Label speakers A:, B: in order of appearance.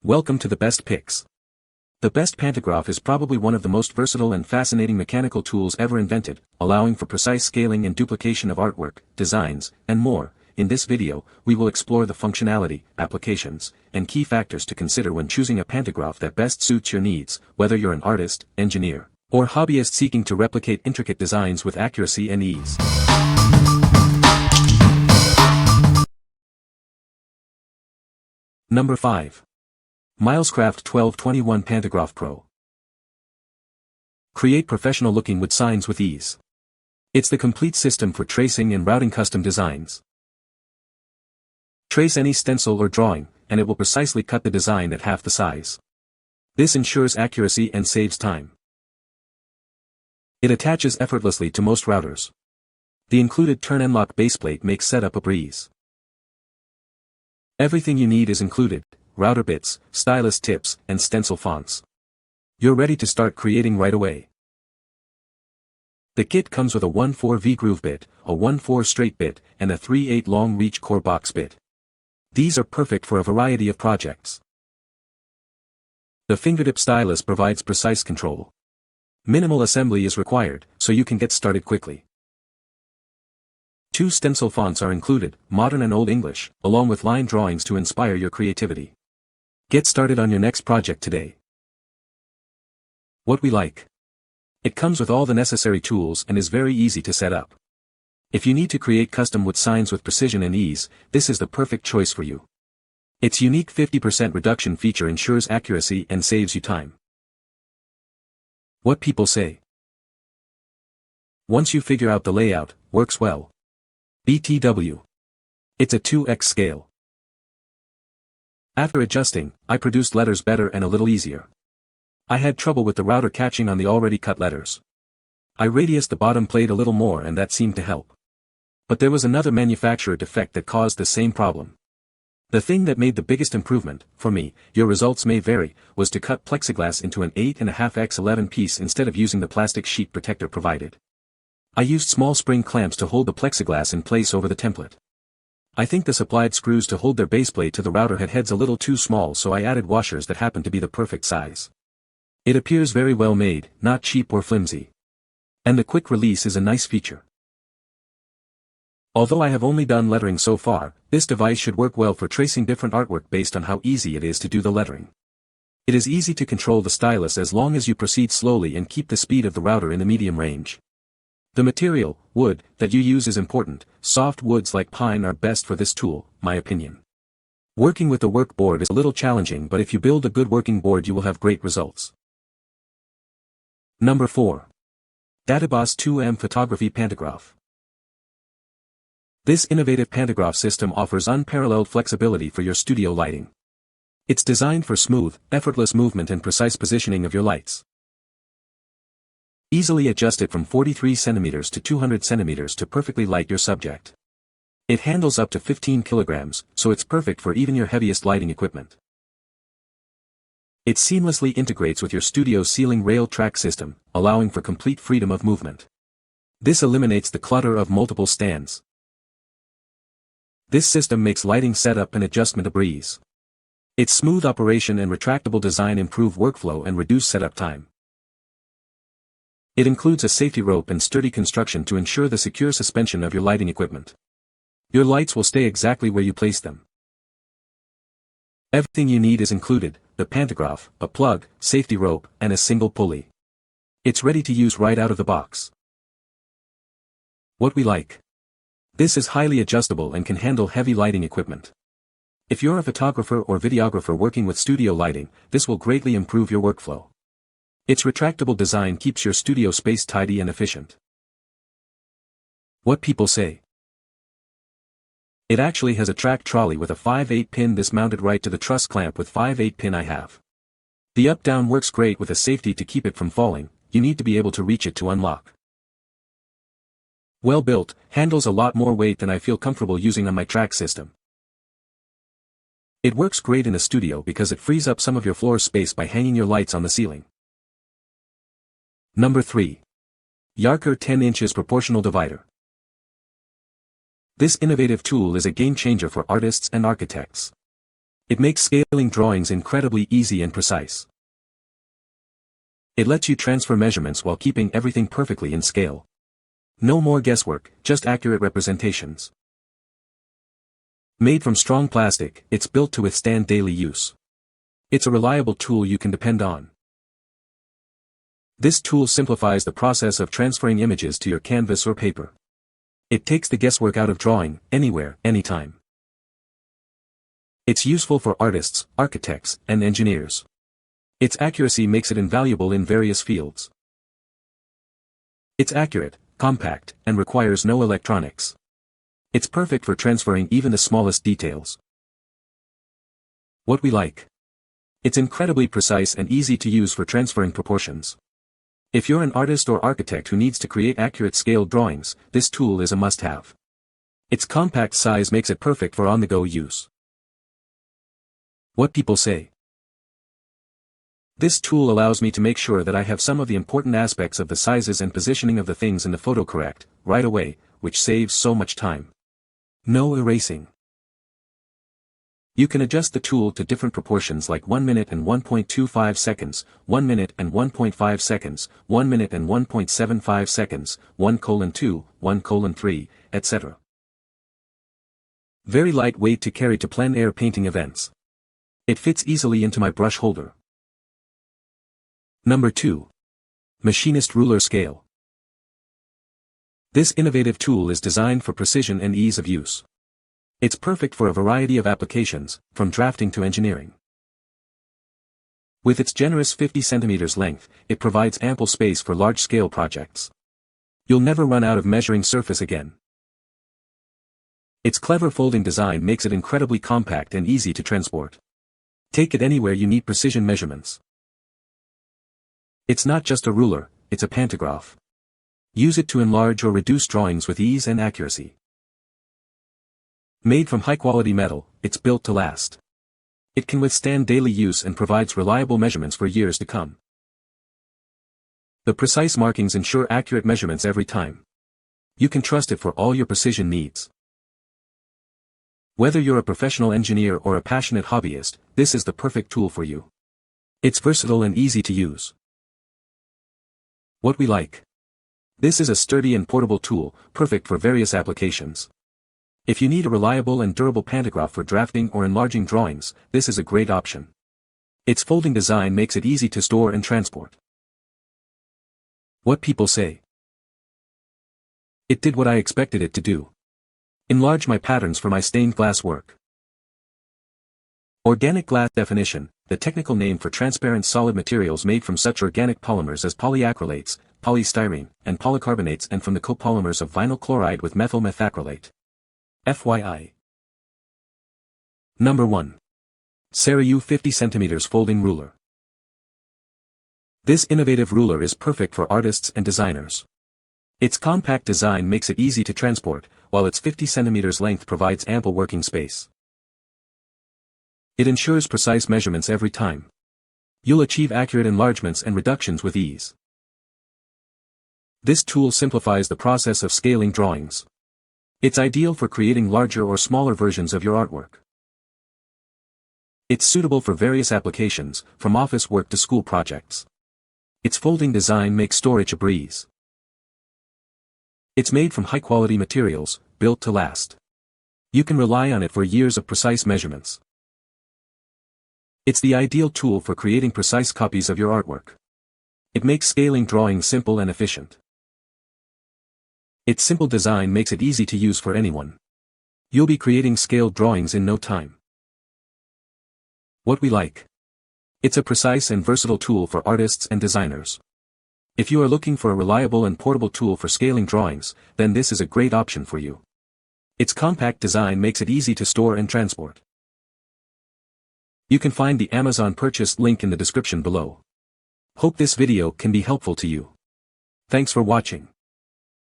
A: Welcome to the Best Picks. The Best Pantograph is probably one of the most versatile and fascinating mechanical tools ever invented, allowing for precise scaling and duplication of artwork, designs, and more. In this video, we will explore the functionality, applications, and key factors to consider when choosing a pantograph that best suits your needs, whether you're an artist, engineer, or hobbyist seeking to replicate intricate designs with accuracy and ease. Number 5. Milescraft 1221 Pantograph PRO. Create professional-looking wood signs with ease. It's the complete system for tracing and routing custom designs. Trace any stencil or drawing, and it will precisely cut the design at half the size. This ensures accuracy and saves time. It attaches effortlessly to most routers. The included turn-and-lock baseplate makes setup a breeze. Everything you need is included: router bits, stylus tips, and stencil fonts. You're ready to start creating right away. The kit comes with a 1/4 V-groove bit, a 1/4 straight bit, and a 3/8 long reach core box bit. These are perfect for a variety of projects. The fingertip stylus provides precise control. Minimal assembly is required, so you can get started quickly. 2 stencil fonts are included, Modern and Old English, along with line drawings to inspire your creativity. Get started on your next project today. What we like. It comes with all the necessary tools and is very easy to set up. If you need to create custom wood signs with precision and ease, this is the perfect choice for you. Its unique 50% reduction feature ensures accuracy and saves you time. What people say. Once you figure out the layout, works well. BTW. It's a 2x scale. After adjusting, I produced letters better and a little easier. I had trouble with the router catching on the already cut letters. I radiused the bottom plate a little more and that seemed to help. But there was another manufacturer defect that caused the same problem. The thing that made the biggest improvement, for me, your results may vary, was to cut plexiglass into an 8.5x11 piece instead of using the plastic sheet protector provided. I used small spring clamps to hold the plexiglass in place over the template. I think the supplied screws to hold their baseplate to the router heads a little too small, so I added washers that happened to be the perfect size. It appears very well made, not cheap or flimsy. And the quick release is a nice feature. Although I have only done lettering so far, this device should work well for tracing different artwork based on how easy it is to do the lettering. It is easy to control the stylus as long as you proceed slowly and keep the speed of the router in the medium range. The material, wood, that you use is important. Soft woods like pine are best for this tool, my opinion. Working with the work board is a little challenging, but if you build a good working board you will have great results. Number 4. DATOUBOSS 2M Photography Pantograph. This innovative pantograph system offers unparalleled flexibility for your studio lighting. It's designed for smooth, effortless movement and precise positioning of your lights. Easily adjust it from 43 cm to 200 cm to perfectly light your subject. It handles up to 15 kg, so it's perfect for even your heaviest lighting equipment. It seamlessly integrates with your studio's ceiling rail track system, allowing for complete freedom of movement. This eliminates the clutter of multiple stands. This system makes lighting setup and adjustment a breeze. Its smooth operation and retractable design improve workflow and reduce setup time. It includes a safety rope and sturdy construction to ensure the secure suspension of your lighting equipment. Your lights will stay exactly where you place them. Everything you need is included: the pantograph, a plug, safety rope, and a single pulley. It's ready to use right out of the box. What we like. This is highly adjustable and can handle heavy lighting equipment. If you're a photographer or videographer working with studio lighting, this will greatly improve your workflow. Its retractable design keeps your studio space tidy and efficient. What people say. It actually has a track trolley with a 5/8 pin. This mounted right to the truss clamp with 5/8 pin I have. The up-down works great with a safety to keep it from falling. You need to be able to reach it to unlock. Well built, handles a lot more weight than I feel comfortable using on my track system. It works great in a studio because it frees up some of your floor space by hanging your lights on the ceiling. Number 3. YARKOR 10 inches Proportional Divider. This innovative tool is a game changer for artists and architects. It makes scaling drawings incredibly easy and precise. It lets you transfer measurements while keeping everything perfectly in scale. No more guesswork, just accurate representations. Made from strong plastic, it's built to withstand daily use. It's a reliable tool you can depend on. This tool simplifies the process of transferring images to your canvas or paper. It takes the guesswork out of drawing, anywhere, anytime. It's useful for artists, architects, and engineers. Its accuracy makes it invaluable in various fields. It's accurate, compact, and requires no electronics. It's perfect for transferring even the smallest details. What we like. It's incredibly precise and easy to use for transferring proportions. If you're an artist or architect who needs to create accurate scaled drawings, this tool is a must-have. Its compact size makes it perfect for on-the-go use. What people say. This tool allows me to make sure that I have some of the important aspects of the sizes and positioning of the things in the photo correct, right away, which saves so much time. No erasing. You can adjust the tool to different proportions like 1 minute and 1.25 seconds, 1 minute and 1.5 seconds, 1 minute and 1.75 seconds, 1:2, 1:3, etc. Very lightweight to carry to plein air painting events. It fits easily into my brush holder. Number 2. Machinist Ruler Scale. This innovative tool is designed for precision and ease of use. It's perfect for a variety of applications, from drafting to engineering. With its generous 50 cm length, it provides ample space for large-scale projects. You'll never run out of measuring surface again. Its clever folding design makes it incredibly compact and easy to transport. Take it anywhere you need precision measurements. It's not just a ruler, it's a pantograph. Use it to enlarge or reduce drawings with ease and accuracy. Made from high-quality metal, it's built to last. It can withstand daily use and provides reliable measurements for years to come. The precise markings ensure accurate measurements every time. You can trust it for all your precision needs. Whether you're a professional engineer or a passionate hobbyist, this is the perfect tool for you. It's versatile and easy to use. What we like. This is a sturdy and portable tool, perfect for various applications. If you need a reliable and durable pantograph for drafting or enlarging drawings, this is a great option. Its folding design makes it easy to store and transport. What people say. It did what I expected it to do. Enlarge my patterns for my stained glass work. Organic glass definition, the technical name for transparent solid materials made from such organic polymers as polyacrylates, polystyrene, and polycarbonates and from the copolymers of vinyl chloride with methyl methacrylate. FYI. Number 1. Sara-u 50 cm Folding Ruler. This innovative ruler is perfect for artists and designers. Its compact design makes it easy to transport, while its 50 cm length provides ample working space. It ensures precise measurements every time. You'll achieve accurate enlargements and reductions with ease. This tool simplifies the process of scaling drawings. It's ideal for creating larger or smaller versions of your artwork. It's suitable for various applications, from office work to school projects. Its folding design makes storage a breeze. It's made from high-quality materials, built to last. You can rely on it for years of precise measurements. It's the ideal tool for creating precise copies of your artwork. It makes scaling drawings simple and efficient. Its simple design makes it easy to use for anyone. You'll be creating scaled drawings in no time. What we like. It's a precise and versatile tool for artists and designers. If you are looking for a reliable and portable tool for scaling drawings, then this is a great option for you. Its compact design makes it easy to store and transport. You can find the Amazon purchase link in the description below. Hope this video can be helpful to you. Thanks for watching.